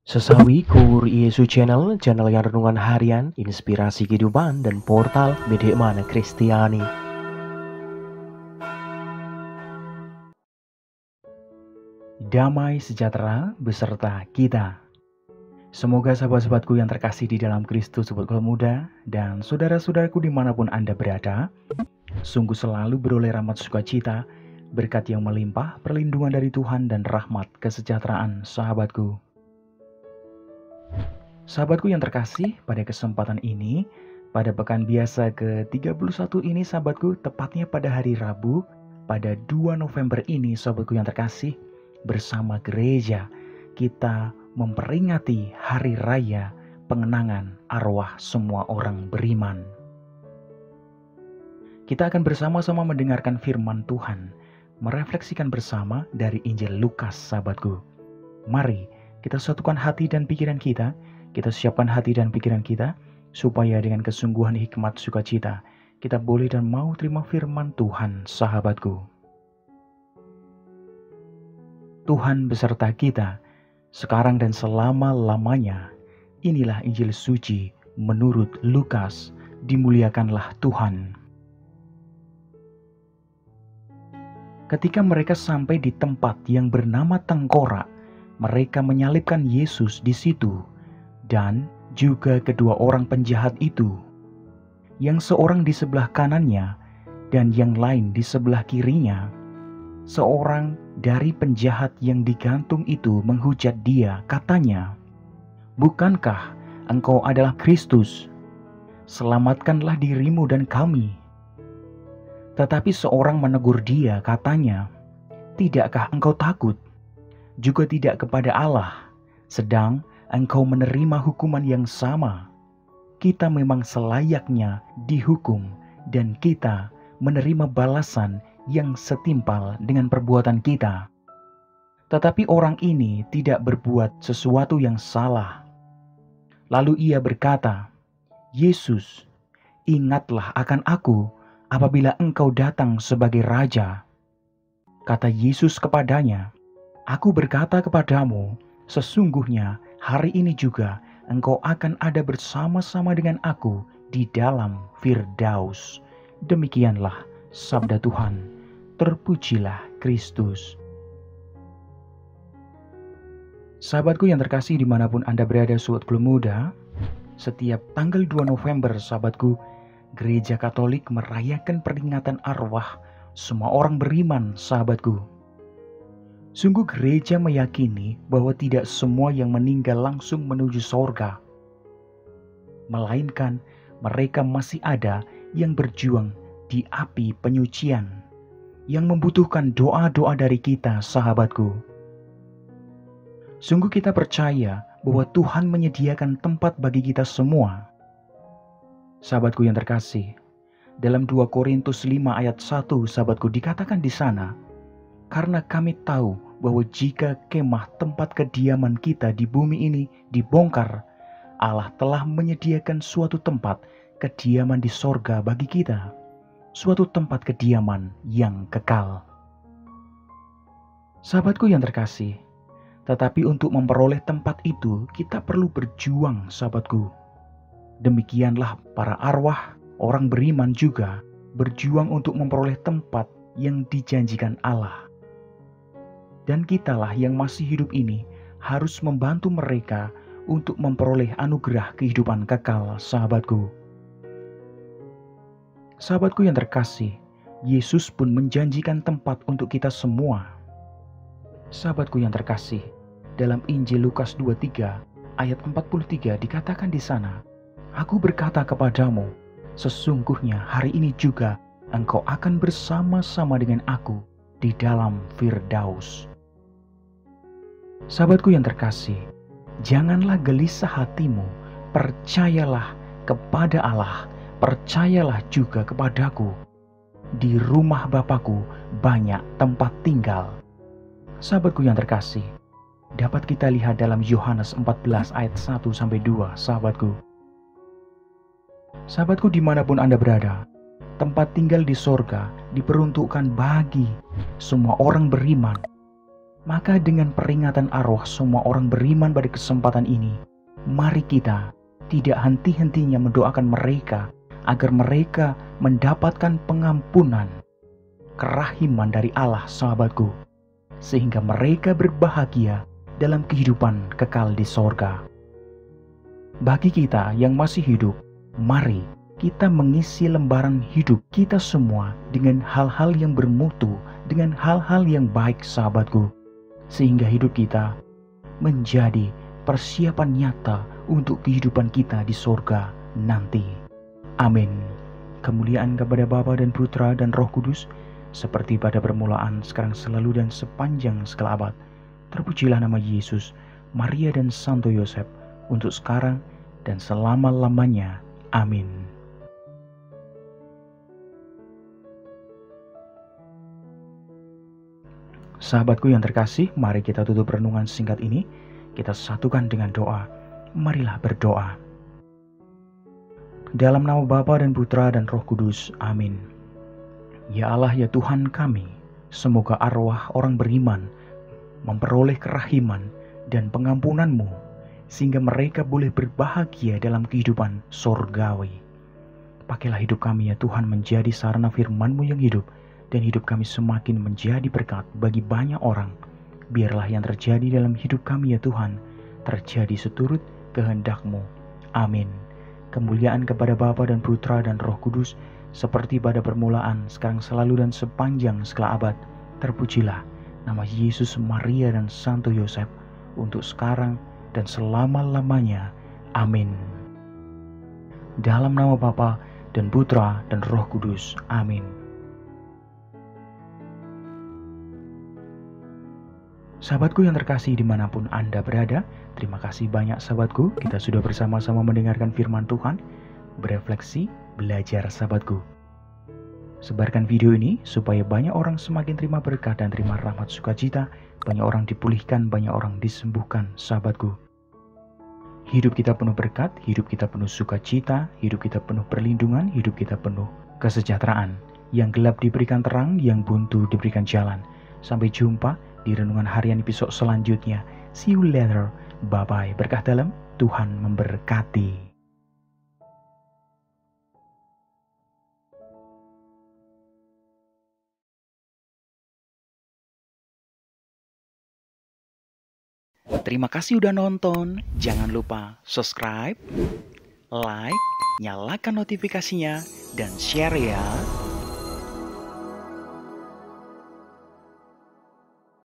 Sesawi Kur Yesu channel yang renungan harian, inspirasi kehidupan, dan portal Media Mana Kristiani. Damai sejahtera beserta kita. Semoga sahabat-sahabatku yang terkasih di dalam Kristus, sobat Keluarga Muda, dan saudara-saudaraku dimanapun Anda berada, sungguh selalu beroleh rahmat sukacita, berkat yang melimpah, perlindungan dari Tuhan, dan rahmat kesejahteraan sahabatku. Sahabatku yang terkasih, pada kesempatan ini, pada pekan biasa ke-31 ini sahabatku, tepatnya pada hari Rabu, pada 2 November ini sahabatku yang terkasih, bersama gereja, kita memperingati Hari Raya Pengenangan Arwah Semua Orang Beriman. Kita akan bersama-sama mendengarkan firman Tuhan, merefleksikan bersama dari Injil Lukas sahabatku. Mari kita satukan hati dan pikiran kita siapkan hati dan pikiran kita, supaya dengan kesungguhan hikmat sukacita, kita boleh dan mau terima firman Tuhan sahabatku. Tuhan beserta kita, sekarang dan selama-lamanya. Inilah Injil suci menurut Lukas, dimuliakanlah Tuhan. Ketika mereka sampai di tempat yang bernama Tengkorak, mereka menyalibkan Yesus di situ, dan juga kedua orang penjahat itu, yang seorang di sebelah kanannya dan yang lain di sebelah kirinya. Seorang dari penjahat yang digantung itu menghujat dia, katanya, "Bukankah engkau adalah Kristus? Selamatkanlah dirimu dan kami." Tetapi seorang menegur dia, katanya, "Tidakkah engkau takut? Juga tidak kepada Allah, sedang engkau menerima hukuman yang sama. Kita memang selayaknya dihukum, dan kita menerima balasan yang setimpal dengan perbuatan kita. Tetapi orang ini tidak berbuat sesuatu yang salah." Lalu ia berkata, "Yesus, ingatlah akan aku apabila engkau datang sebagai Raja." Kata Yesus kepadanya, "Aku berkata kepadamu, sesungguhnya hari ini juga engkau akan ada bersama-sama dengan aku di dalam Firdaus." Demikianlah sabda Tuhan. Terpujilah Kristus. Sahabatku yang terkasih dimanapun Anda berada, sobat Keluarga Muda, setiap tanggal 2 November sahabatku, Gereja Katolik merayakan peringatan arwah semua orang beriman sahabatku. Sungguh gereja meyakini bahwa tidak semua yang meninggal langsung menuju sorga, melainkan mereka masih ada yang berjuang di api penyucian, yang membutuhkan doa-doa dari kita sahabatku. Sungguh kita percaya bahwa Tuhan menyediakan tempat bagi kita semua. Sahabatku yang terkasih, dalam 2 Korintus 5 ayat 1 sahabatku dikatakan di sana, "Karena kami tahu bahwa jika kemah tempat kediaman kita di bumi ini dibongkar, Allah telah menyediakan suatu tempat kediaman di sorga bagi kita, suatu tempat kediaman yang kekal." Sahabatku yang terkasih, tetapi untuk memperoleh tempat itu kita perlu berjuang sahabatku. Demikianlah para arwah orang beriman juga berjuang untuk memperoleh tempat yang dijanjikan Allah. Dan kitalah yang masih hidup ini harus membantu mereka untuk memperoleh anugerah kehidupan kekal sahabatku. Sahabatku yang terkasih, Yesus pun menjanjikan tempat untuk kita semua. Sahabatku yang terkasih, dalam Injil Lukas 23 ayat 43 dikatakan di sana, "Aku berkata kepadamu, sesungguhnya hari ini juga engkau akan bersama-sama dengan aku di dalam Firdaus." Sahabatku yang terkasih, janganlah gelisah hatimu, percayalah kepada Allah, percayalah juga kepadaku. Di rumah Bapakku banyak tempat tinggal. Sahabatku yang terkasih, dapat kita lihat dalam Yohanes 14 ayat 1-2 sahabatku. Sahabatku dimanapun Anda berada, tempat tinggal di sorga diperuntukkan bagi semua orang beriman. Maka dengan peringatan arwah semua orang beriman pada kesempatan ini, mari kita tidak henti-hentinya mendoakan mereka agar mereka mendapatkan pengampunan, kerahiman dari Allah, sahabatku, sehingga mereka berbahagia dalam kehidupan kekal di sorga. Bagi kita yang masih hidup, mari kita mengisi lembaran hidup kita semua dengan hal-hal yang bermutu, dengan hal-hal yang baik, sahabatku, sehingga hidup kita menjadi persiapan nyata untuk kehidupan kita di sorga nanti. Amin. Kemuliaan kepada Bapa dan Putra dan Roh Kudus, seperti pada permulaan, sekarang, selalu, dan sepanjang segala abad. Terpujilah nama Yesus, Maria dan Santo Yosef, untuk sekarang dan selama-lamanya. Amin. Sahabatku yang terkasih, mari kita tutup renungan singkat ini. Kita satukan dengan doa. Marilah berdoa. Dalam nama Bapa dan Putra dan Roh Kudus. Amin. Ya Allah, ya Tuhan kami, semoga arwah orang beriman memperoleh kerahiman dan pengampunan-Mu, sehingga mereka boleh berbahagia dalam kehidupan sorgawi. Pakailah hidup kami ya Tuhan menjadi sarana firman-Mu yang hidup, dan hidup kami semakin menjadi berkat bagi banyak orang. Biarlah yang terjadi dalam hidup kami ya Tuhan, terjadi seturut kehendak-Mu. Amin. Kemuliaan kepada Bapa dan Putra dan Roh Kudus, seperti pada permulaan, sekarang, selalu, dan sepanjang segala abad. Terpujilah nama Yesus, Maria dan Santo Yosef, untuk sekarang dan selama-lamanya. Amin. Dalam nama Bapa dan Putra dan Roh Kudus. Amin. Sahabatku yang terkasih dimanapun Anda berada, terima kasih banyak sahabatku. Kita sudah bersama-sama mendengarkan firman Tuhan, berefleksi, belajar sahabatku. Sebarkan video ini supaya banyak orang semakin terima berkat dan terima rahmat sukacita, banyak orang dipulihkan, banyak orang disembuhkan sahabatku. Hidup kita penuh berkat, hidup kita penuh sukacita, hidup kita penuh perlindungan, hidup kita penuh kesejahteraan. Yang gelap diberikan terang, yang buntu diberikan jalan. Sampai jumpa di renungan harian episode selanjutnya. See you later. Bye-bye. Berkah dalam, Tuhan memberkati. Terima kasih udah nonton. Jangan lupa subscribe, like, nyalakan notifikasinya, dan share ya.